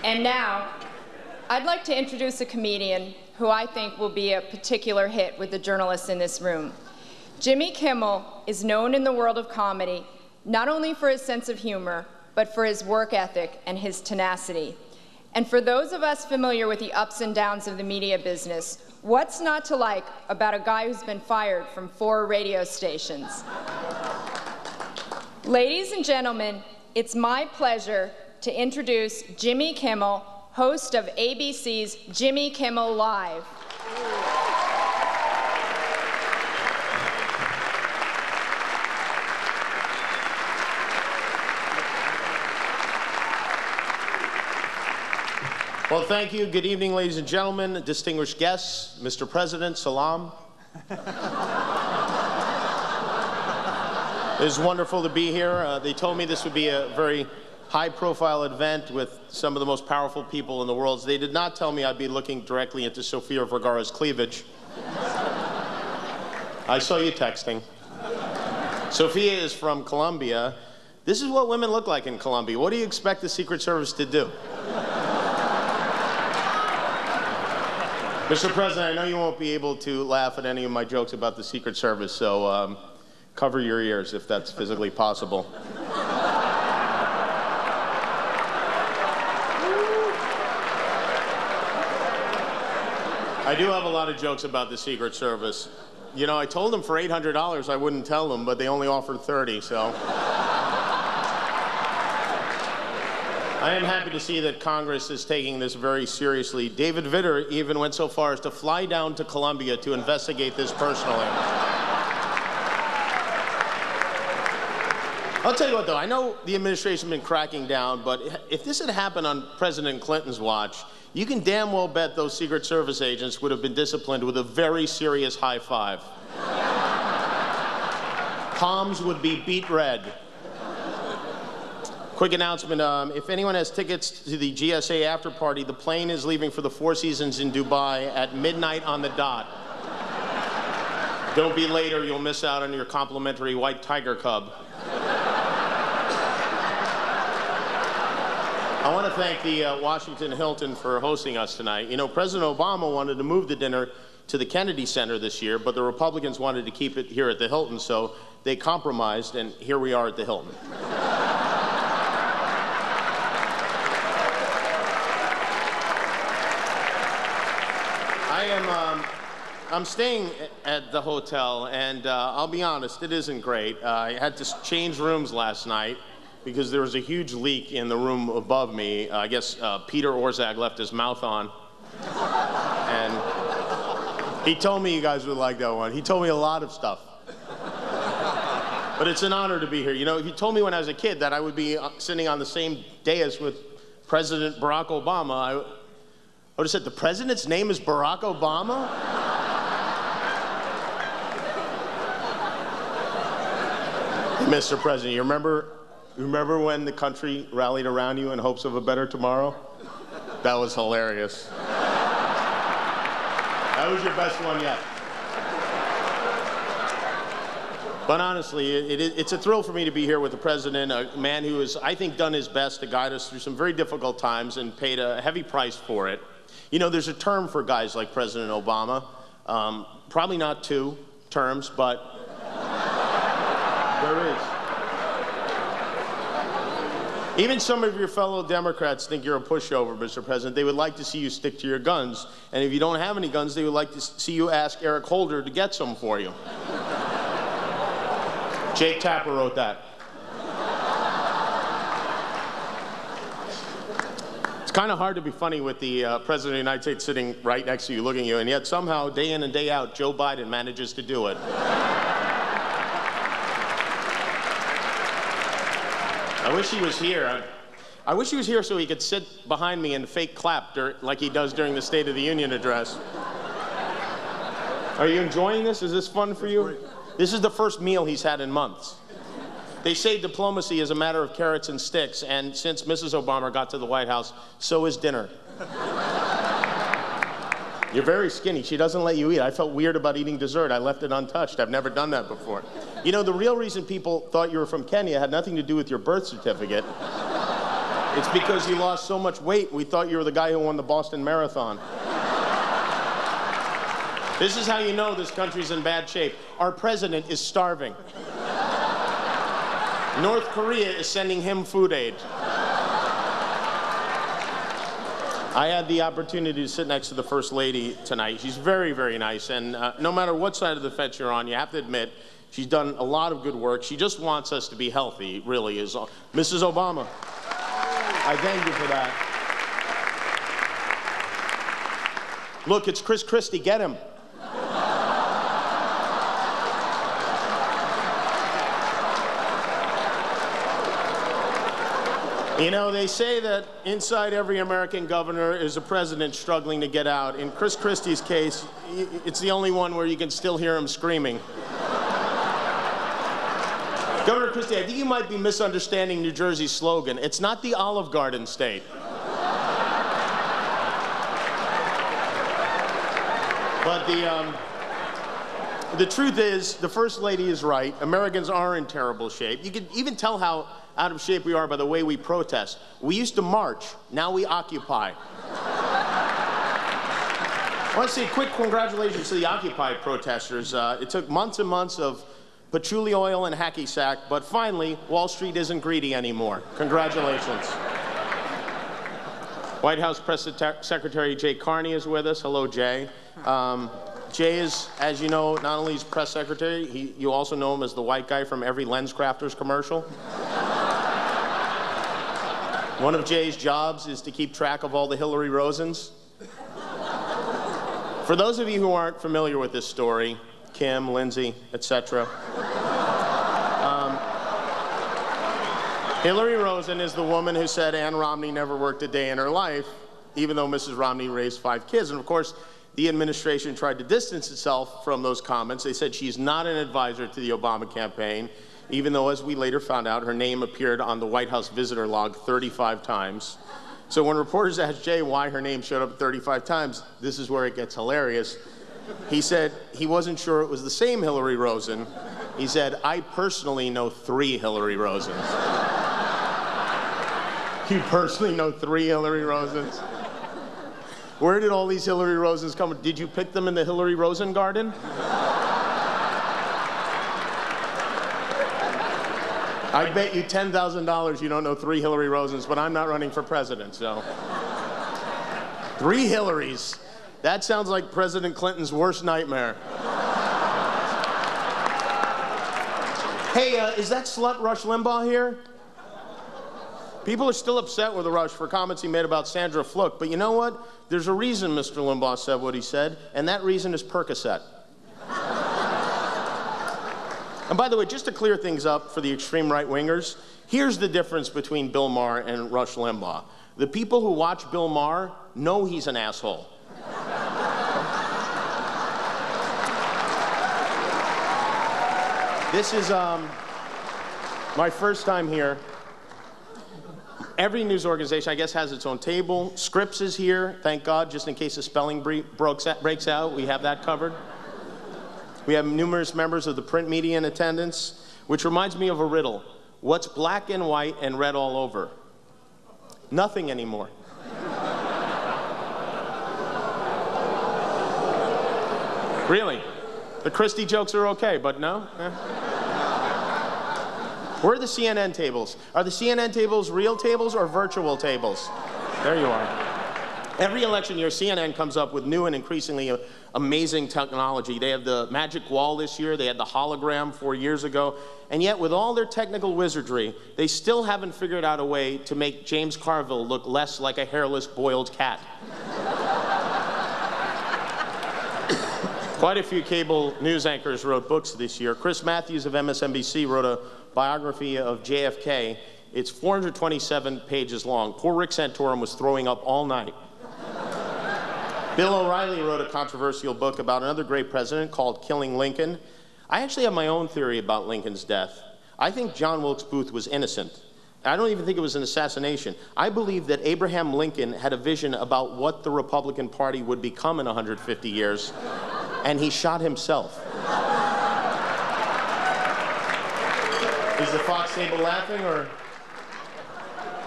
And now, I'd like to introduce a comedian who I think will be a particular hit with the journalists in this room. Jimmy Kimmel is known in the world of comedy not only for his sense of humor, but for his work ethic and his tenacity. And for those of us familiar with the ups and downs of the media business, what's not to like about a guy who's been fired from 4 radio stations? Ladies and gentlemen, it's my pleasure to introduce Jimmy Kimmel, host of ABC's Jimmy Kimmel Live. Well, thank you. Good evening, ladies and gentlemen, distinguished guests, Mr. President, salam. It is wonderful to be here. They told me this would be a very high-profile event with some of the most powerful people in the world. They did not tell me I'd be looking directly into Sofia Vergara's cleavage. I saw you texting. Sofia is from Colombia. This is what women look like in Colombia. What do you expect the Secret Service to do? Mr. President, I know you won't be able to laugh at any of my jokes about the Secret Service, so cover your ears if that's physically possible. I do have a lot of jokes about the Secret Service. You know, I told them for $800 I wouldn't tell them, but they only offered $30, so. I am happy to see that Congress is taking this very seriously. David Vitter even went so far as to fly down to Colombia to investigate this personally. I'll tell you what, though, I know the administration's been cracking down, but if this had happened on President Clinton's watch, you can damn well bet those Secret Service agents would have been disciplined with a very serious high five. Palms would be beet red. Quick announcement, if anyone has tickets to the GSA after party, the plane is leaving for the Four Seasons in Dubai at midnight on the dot. Don't be late or you'll miss out on your complimentary white tiger cub. I want to thank the Washington Hilton for hosting us tonight. You know, President Obama wanted to move the dinner to the Kennedy Center this year, but the Republicans wanted to keep it here at the Hilton, so they compromised, and here we are at the Hilton. I'm staying at the hotel, and I'll be honest, it isn't great. I had to change rooms last night because there was a huge leak in the room above me. I guess Peter Orszag left his mouth on. And he told me you guys would like that one. He told me a lot of stuff. But it's an honor to be here. You know, if you told me when I was a kid that I would be sitting on the same dais with President Barack Obama, I would have said, the president's name is Barack Obama? Mr. President, you remember when the country rallied around you in hopes of a better tomorrow? That was hilarious. That was your best one yet. But honestly, it's a thrill for me to be here with the president, a man who has, I think, done his best to guide us through some very difficult times and paid a heavy price for it. You know, there's a term for guys like President Obama. Probably not 2 terms, but there is. Even some of your fellow Democrats think you're a pushover, Mr. President. They would like to see you stick to your guns. And if you don't have any guns, they would like to see you ask Eric Holder to get some for you. Jake Tapper wrote that. It's kind of hard to be funny with the President of the United States sitting right next to you, looking at you, and yet somehow, day in and day out, Joe Biden manages to do it. I wish he was here. I wish he was here so he could sit behind me and fake clap like he does during the State of the Union address. Are you enjoying this? Is this fun for you? This is the first meal he's had in months. They say diplomacy is a matter of carrots and sticks, and since Mrs. Obama got to the White House, so is dinner. You're very skinny. She doesn't let you eat. I felt weird about eating dessert. I left it untouched. I've never done that before. You know, the real reason people thought you were from Kenya had nothing to do with your birth certificate. It's because you lost so much weight, we thought you were the guy who won the Boston Marathon. This is how you know this country's in bad shape. Our president is starving. North Korea is sending him food aid. I had the opportunity to sit next to the First Lady tonight. She's very, very nice, and no matter what side of the fence you're on, you have to admit, she's done a lot of good work. She just wants us to be healthy, really, is all. Mrs. Obama, I thank you for that. Look, it's Chris Christie, get him. You know, they say that inside every American governor is a president struggling to get out. In Chris Christie's case, it's the only one where you can still hear him screaming. Governor Christie, I think you might be misunderstanding New Jersey's slogan. It's not the Olive Garden state. But the truth is, the First Lady is right. Americans are in terrible shape. You can even tell how out of shape we are by the way we protest. We used to march, now we occupy. I want to say a quick congratulations to the Occupy protesters. It took months and months of patchouli oil and hacky sack, but finally, Wall Street isn't greedy anymore. Congratulations. White House Press Secretary Jay Carney is with us. Hello, Jay. Jay is, as you know, not only his press secretary, you also know him as the white guy from every LensCrafters commercial. One of Jay's jobs is to keep track of all the Hillary Rosens. For those of you who aren't familiar with this story, Kim, Lindsay, etc., Hillary Rosen is the woman who said Ann Romney never worked a day in her life, even though Mrs. Romney raised 5 kids. And of course, the administration tried to distance itself from those comments. They said she's not an advisor to the Obama campaign, even though, as we later found out, her name appeared on the White House visitor log 35 times. So when reporters asked Jay why her name showed up 35 times, this is where it gets hilarious. He said he wasn't sure it was the same Hillary Rosen. He said, I personally know 3 Hillary Rosens. You personally know 3 Hillary Rosens? Where did all these Hillary Rosens come from? Did you pick them in the Hillary Rosen garden? I bet you $10,000 you don't know 3 Hillary Rosens, but I'm not running for president, so. 3 Hillarys. That sounds like President Clinton's worst nightmare. Hey, is that slut Rush Limbaugh here? People are still upset with Rush for comments he made about Sandra Fluke, but you know what? There's a reason Mr. Limbaugh said what he said, and that reason is Percocet. And by the way, just to clear things up for the extreme right-wingers, here's the difference between Bill Maher and Rush Limbaugh. The people who watch Bill Maher know he's an asshole. This is my first time here. Every news organization, I guess, has its own table. Scripps is here, thank God, just in case a spelling breaks out, we have that covered. We have numerous members of the print media in attendance, which reminds me of a riddle. What's black and white and red all over? Nothing anymore. Really? The Christie jokes are okay, but no? Where are the CNN tables? Are the CNN tables real tables or virtual tables? There you are. Every election year, CNN comes up with new and increasingly amazing technology. They have the magic wall this year. They had the hologram 4 years ago. And yet, with all their technical wizardry, they still haven't figured out a way to make James Carville look less like a hairless, boiled cat. Quite a few cable news anchors wrote books this year. Chris Matthews of MSNBC wrote a biography of JFK. It's 427 pages long. Poor Rick Santorum was throwing up all night. Bill O'Reilly wrote a controversial book about another great president called Killing Lincoln. I actually have my own theory about Lincoln's death. I think John Wilkes Booth was innocent. I don't even think it was an assassination. I believe that Abraham Lincoln had a vision about what the Republican Party would become in 150 years, and he shot himself. Is the Fox table laughing, or?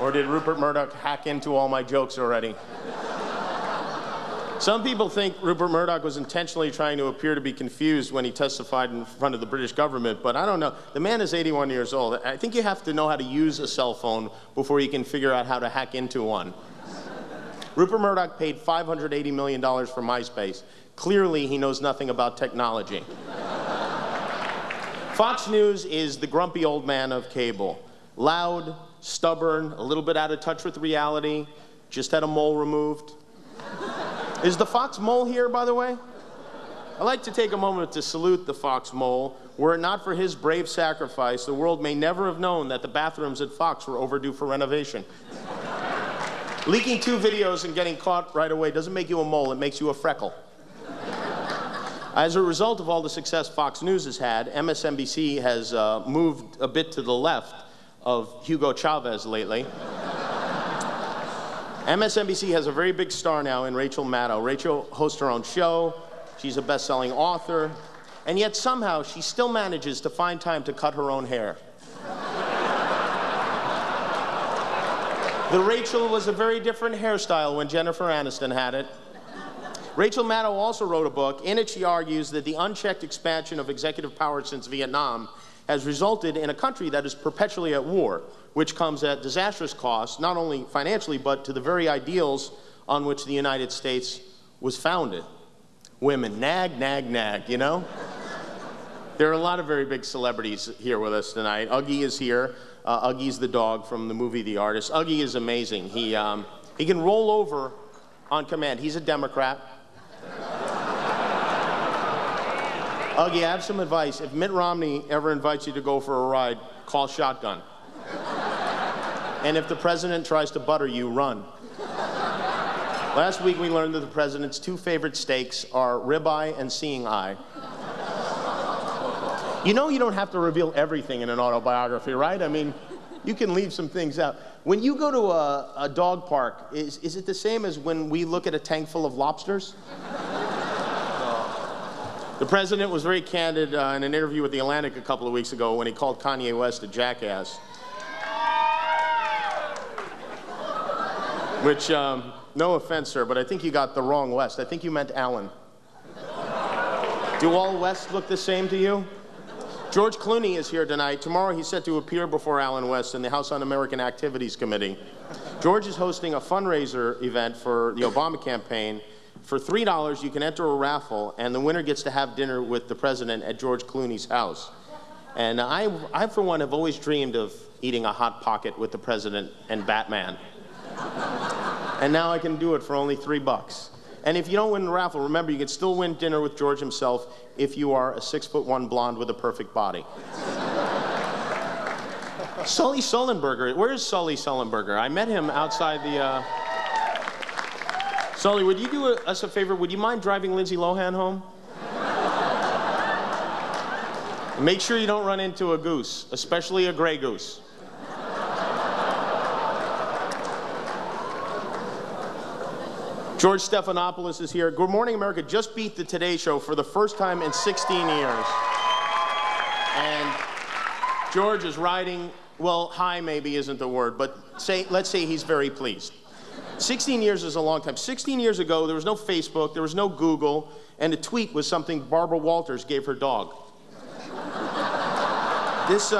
Or did Rupert Murdoch hack into all my jokes already? Some people think Rupert Murdoch was intentionally trying to appear to be confused when he testified in front of the British government, but I don't know. The man is 81 years old. I think you have to know how to use a cell phone before you can figure out how to hack into one. Rupert Murdoch paid $580 million for MySpace. Clearly, he knows nothing about technology. Fox News is the grumpy old man of cable. Loud, stubborn, a little bit out of touch with reality, just had a mole removed. Is the Fox mole here, by the way? I'd like to take a moment to salute the Fox mole. Were it not for his brave sacrifice, the world may never have known that the bathrooms at Fox were overdue for renovation. Leaking 2 videos and getting caught right away doesn't make you a mole, it makes you a freckle. As a result of all the success Fox News has had, MSNBC has moved a bit to the left of Hugo Chavez lately. MSNBC has a very big star now in Rachel Maddow. Rachel hosts her own show, she's a best-selling author, and yet somehow she still manages to find time to cut her own hair. The Rachel was a very different hairstyle when Jennifer Aniston had it. Rachel Maddow also wrote a book. In it, she argues that the unchecked expansion of executive power since Vietnam has resulted in a country that is perpetually at war, which comes at disastrous cost, not only financially, but to the very ideals on which the United States was founded. Women, nag, nag, nag, you know? There are a lot of very big celebrities here with us tonight. Uggy is here. Uggy's the dog from the movie The Artist. Uggy is amazing. He can roll over on command. He's a Democrat. Uggy, I have some advice. If Mitt Romney ever invites you to go for a ride, call shotgun. And if the president tries to butter you, run. Last week we learned that the president's 2 favorite steaks are ribeye and seeing eye. You know you don't have to reveal everything in an autobiography, right? I mean, you can leave some things out. When you go to a dog park, is it the same as when we look at a tank full of lobsters? The president was very candid in an interview with The Atlantic a couple of weeks ago when he called Kanye West a jackass. Which, no offense, sir, but I think you got the wrong West. I think you meant Alan. Do all Wests look the same to you? George Clooney is here tonight. Tomorrow he's set to appear before Alan West in the House Un-American Activities Committee. George is hosting a fundraiser event for the Obama campaign. For $3, you can enter a raffle, and the winner gets to have dinner with the president at George Clooney's house. And I, for one, have always dreamed of eating a Hot Pocket with the president and Batman. And now I can do it for only $3. And if you don't win the raffle, remember, you can still win dinner with George himself if you are a 6'1" blonde with a perfect body. Sully Sullenberger. Where's Sully Sullenberger? I met him outside the... Sully, would you do us a favor? Would you mind driving Lindsay Lohan home? Make sure you don't run into a goose, especially a gray goose. George Stephanopoulos is here. Good Morning America just beat the Today Show for the first time in 16 years. And George is riding, well, high maybe isn't the word, but let's say he's very pleased. 16 years is a long time. 16 years ago, there was no Facebook, there was no Google, and a tweet was something Barbara Walters gave her dog. This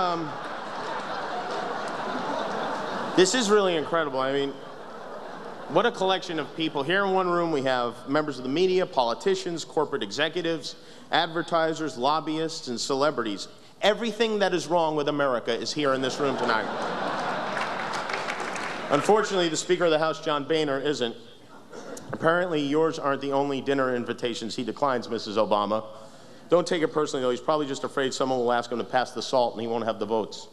is really incredible. I mean, what a collection of people. Here in one room, we have members of the media, politicians, corporate executives, advertisers, lobbyists, and celebrities. Everything that is wrong with America is here in this room tonight. Unfortunately, the Speaker of the House, John Boehner, isn't. Apparently, yours aren't the only dinner invitations he declines, Mrs. Obama. Don't take it personally, though. He's probably just afraid someone will ask him to pass the salt and he won't have the votes.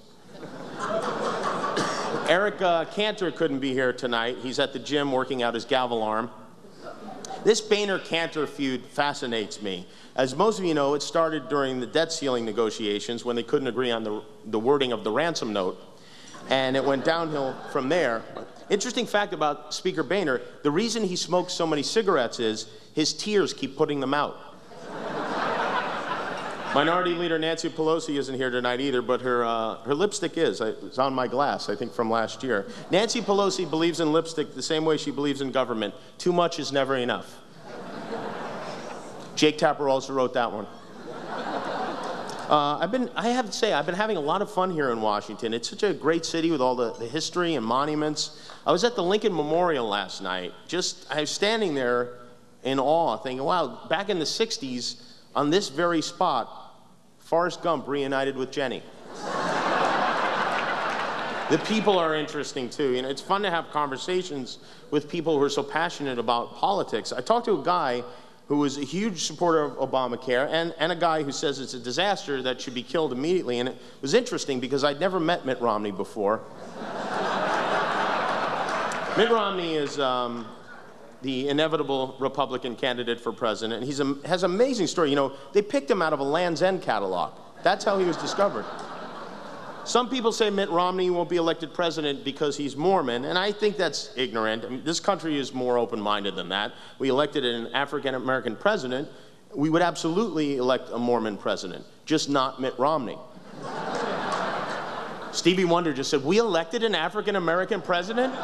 Eric Cantor couldn't be here tonight. He's at the gym working out his gavel arm. This Boehner-Cantor feud fascinates me. As most of you know, it started during the debt ceiling negotiations when they couldn't agree on the wording of the ransom note. And it went downhill from there. Interesting fact about Speaker Boehner, the reason he smokes so many cigarettes is his tears keep putting them out. Minority Leader Nancy Pelosi isn't here tonight either, but her lipstick is. It's on my glass, I think, from last year. Nancy Pelosi believes in lipstick the same way she believes in government. Too much is never enough. Jake Tapper also wrote that one. I have to say, I've been having a lot of fun here in Washington. It's such a great city with all the history and monuments. I was at the Lincoln Memorial last night. I was standing there in awe, thinking, wow, back in the 60s, on this very spot, Forrest Gump reunited with Jenny. The people are interesting too. You know, it's fun to have conversations with people who are so passionate about politics. I talked to a guy who was a huge supporter of Obamacare and a guy who says it's a disaster that should be killed immediately. And it was interesting because I'd never met Mitt Romney before. Mitt Romney is the inevitable Republican candidate for president. He has an amazing story. You know, they picked him out of a Land's End catalog. That's how he was discovered. Some people say Mitt Romney won't be elected president because he's Mormon, and I think that's ignorant. I mean, this country is more open-minded than that. We elected an African-American president. We would absolutely elect a Mormon president, just not Mitt Romney. Stevie Wonder just said, "We elected an African-American president?"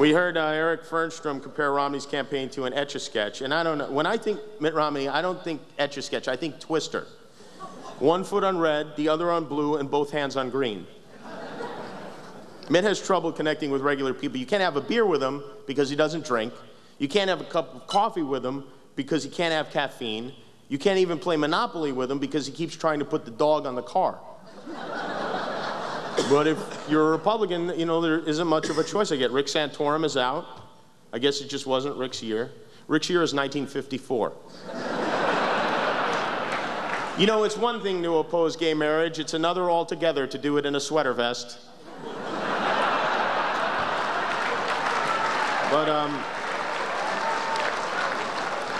We heard Eric Fernstrom compare Romney's campaign to an Etch-a-Sketch, and I don't know. When I think Mitt Romney, I don't think Etch-a-Sketch, I think Twister. One foot on red, the other on blue, and both hands on green. Mitt has trouble connecting with regular people. You can't have a beer with him because he doesn't drink. You can't have a cup of coffee with him because he can't have caffeine. You can't even play Monopoly with him because he keeps trying to put the dog on the car. But if you're a Republican, you know, there isn't much of a choice. I get Rick Santorum is out. I guess it just wasn't Rick's year. Rick's year is 1954. You know, it's one thing to oppose gay marriage. It's another altogether to do it in a sweater vest. But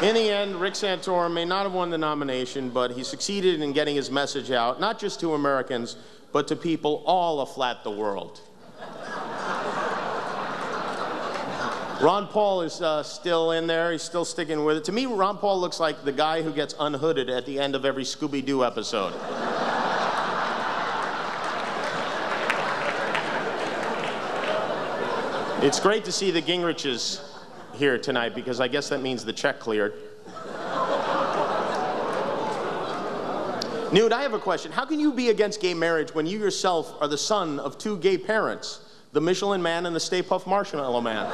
in the end, Rick Santorum may not have won the nomination, but he succeeded in getting his message out, not just to Americans, but to people all aflat the world. Ron Paul is still in there. He's still sticking with it. To me, Ron Paul looks like the guy who gets unhooded at the end of every Scooby-Doo episode. It's great to see the Gingriches here tonight because I guess that means the check cleared. Newt, I have a question. How can you be against gay marriage when you yourself are the son of two gay parents, the Michelin Man and the Stay Puft Marshmallow Man?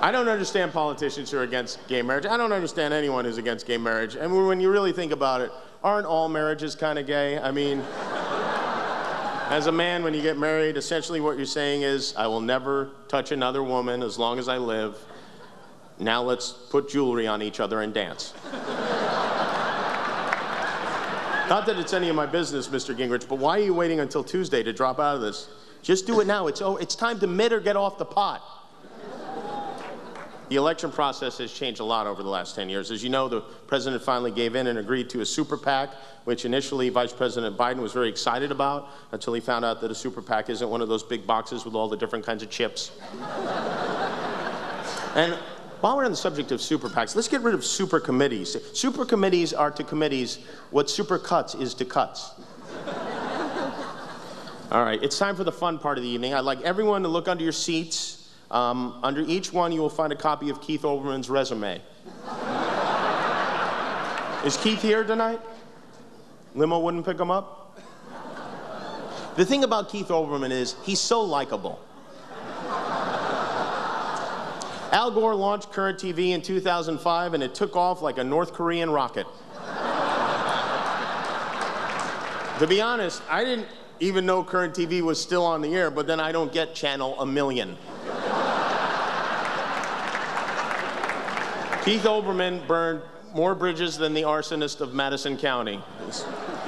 I don't understand politicians who are against gay marriage. I don't understand anyone who's against gay marriage. And when you really think about it, aren't all marriages kind of gay? I mean, as a man, when you get married, essentially what you're saying is, I will never touch another woman as long as I live. Now let's put jewelry on each other and dance. Not that it's any of my business, Mr. Gingrich, but why are you waiting until Tuesday to drop out of this? Just do it now. It's time to Mitt or get off the pot. The election process has changed a lot over the last 10 years. As you know, the president finally gave in and agreed to a super PAC, which initially Vice President Biden was very excited about until he found out that a super PAC isn't one of those big boxes with all the different kinds of chips. And while we're on the subject of super PACs, let's get rid of super committees. Super committees are to committees what super cuts is to cuts. All right, it's time for the fun part of the evening. I'd like everyone to look under your seats. Under each one, you will find a copy of Keith Olbermann's resume. Is Keith here tonight? Limo wouldn't pick him up? The thing about Keith Olbermann is he's so likable. Al Gore launched Current TV in 2005, and it took off like a North Korean rocket. To be honest, I didn't even know Current TV was still on the air, but then I don't get channel a million. Keith Olbermann burned more bridges than the arsonist of Madison County.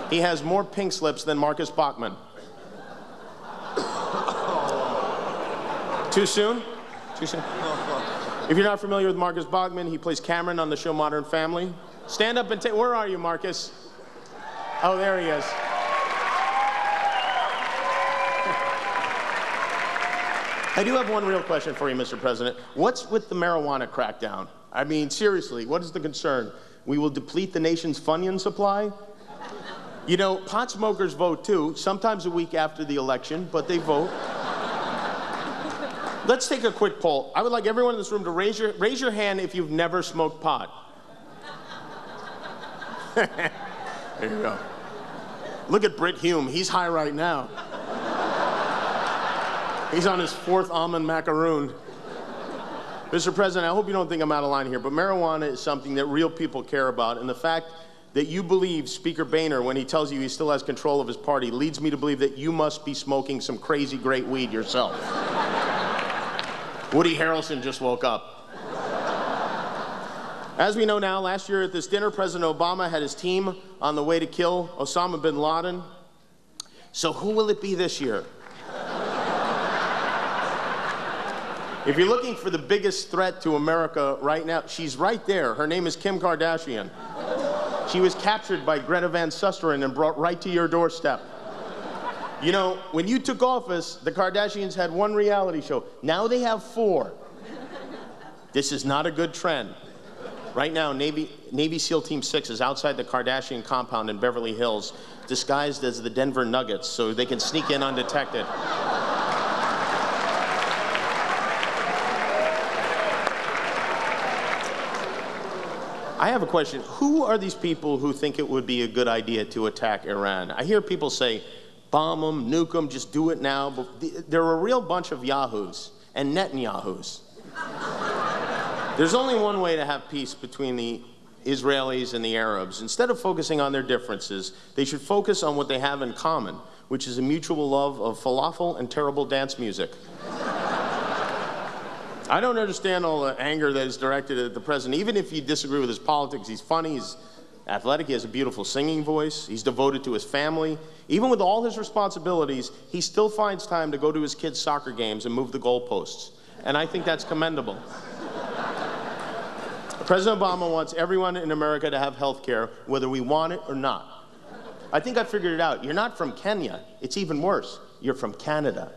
He has more pink slips than Marcus Bachmann. Too soon? Too soon? If you're not familiar with Marcus Bachmann, he plays Cameron on the show Modern Family. Stand up and take, where are you, Marcus? Oh, there he is. I do have one real question for you, Mr. President. What's with the marijuana crackdown? I mean, seriously, what is the concern? We will deplete the nation's Funyun supply? You know, pot smokers vote too, sometimes a week after the election, but they vote. Let's take a quick poll. I would like everyone in this room to raise your hand if you've never smoked pot. There you go. Look at Britt Hume. He's high right now. He's on his 4th almond macaroon. Mr. President, I hope you don't think I'm out of line here, but marijuana is something that real people care about, and the fact that you believe Speaker Boehner, when he tells you he still has control of his party, leads me to believe that you must be smoking some crazy great weed yourself. Woody Harrelson just woke up. As we know now, last year at this dinner, President Obama had his team on the way to kill Osama bin Laden. So who will it be this year? If you're looking for the biggest threat to America right now, she's right there. Her name is Kim Kardashian. She was captured by Greta Van Susteren and brought right to your doorstep. You know, when you took office, the Kardashians had 1 reality show. Now they have 4. This is not a good trend. Right now, Navy SEAL Team 6 is outside the Kardashian compound in Beverly Hills, disguised as the Denver Nuggets, so they can sneak in undetected. I have a question. Who are these people who think it would be a good idea to attack Iran? I hear people say, bomb them, nuke them, just do it now. But they're a real bunch of yahoos and Netanyahus. There's only one way to have peace between the Israelis and the Arabs. Instead of focusing on their differences, they should focus on what they have in common, which is a mutual love of falafel and terrible dance music. I don't understand all the anger that is directed at the president. Even if you disagree with his politics, he's funny, he's athletic, he has a beautiful singing voice, he's devoted to his family. Even with all his responsibilities, he still finds time to go to his kids' soccer games and move the goalposts. And I think that's commendable. President Obama wants everyone in America to have health care, whether we want it or not. I think I figured it out. You're not from Kenya. It's even worse. You're from Canada.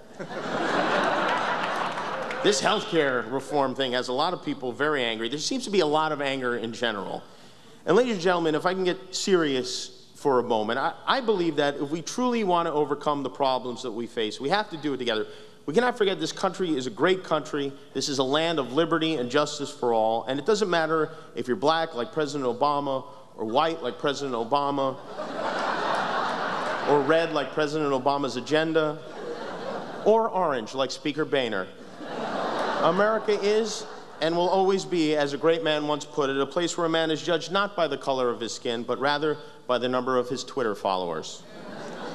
This healthcare reform thing has a lot of people very angry. There seems to be a lot of anger in general. And ladies and gentlemen, if I can get serious for a moment, I believe that if we truly want to overcome the problems that we face, we have to do it together. We cannot forget this country is a great country. This is a land of liberty and justice for all. And it doesn't matter if you're black like President Obama, or white like President Obama, or red like President Obama's agenda, or orange like Speaker Boehner. America is and will always be, as a great man once put it, a place where a man is judged not by the color of his skin, but rather by the number of his Twitter followers.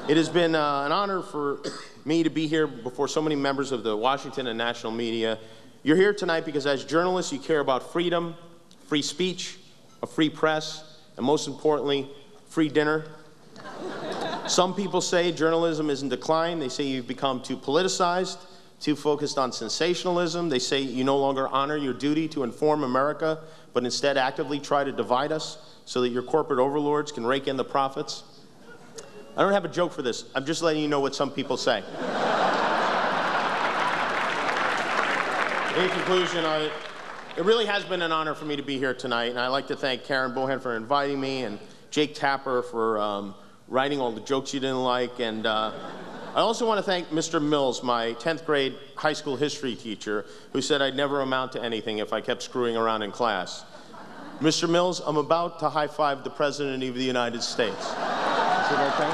It has been an honor for me to be here before so many members of the Washington and national media. You're here tonight because as journalists, you care about freedom, free speech, a free press, and most importantly, free dinner. Some people say journalism is in decline. They say you've become too politicized, too focused on sensationalism. They say you no longer honor your duty to inform America, but instead actively try to divide us so that your corporate overlords can rake in the profits. I don't have a joke for this. I'm just letting you know what some people say. In conclusion, it really has been an honor for me to be here tonight, and I'd like to thank Karen Bohan for inviting me, and Jake Tapper for writing all the jokes you didn't like, and I also want to thank Mr. Mills, my 10th grade high school history teacher, who said I'd never amount to anything if I kept screwing around in class. Mr. Mills, I'm about to high-five the President of the United States. Is it okay?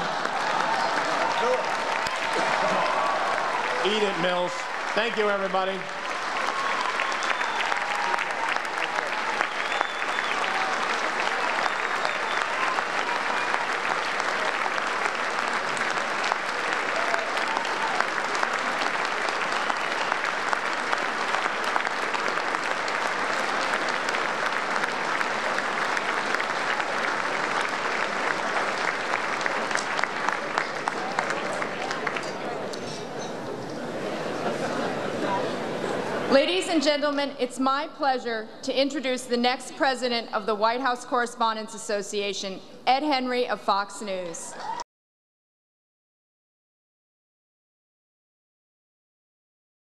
Eat it, Mills. Thank you, everybody. Ladies and gentlemen, it's my pleasure to introduce the next president of the White House Correspondents Association, Ed Henry of Fox News.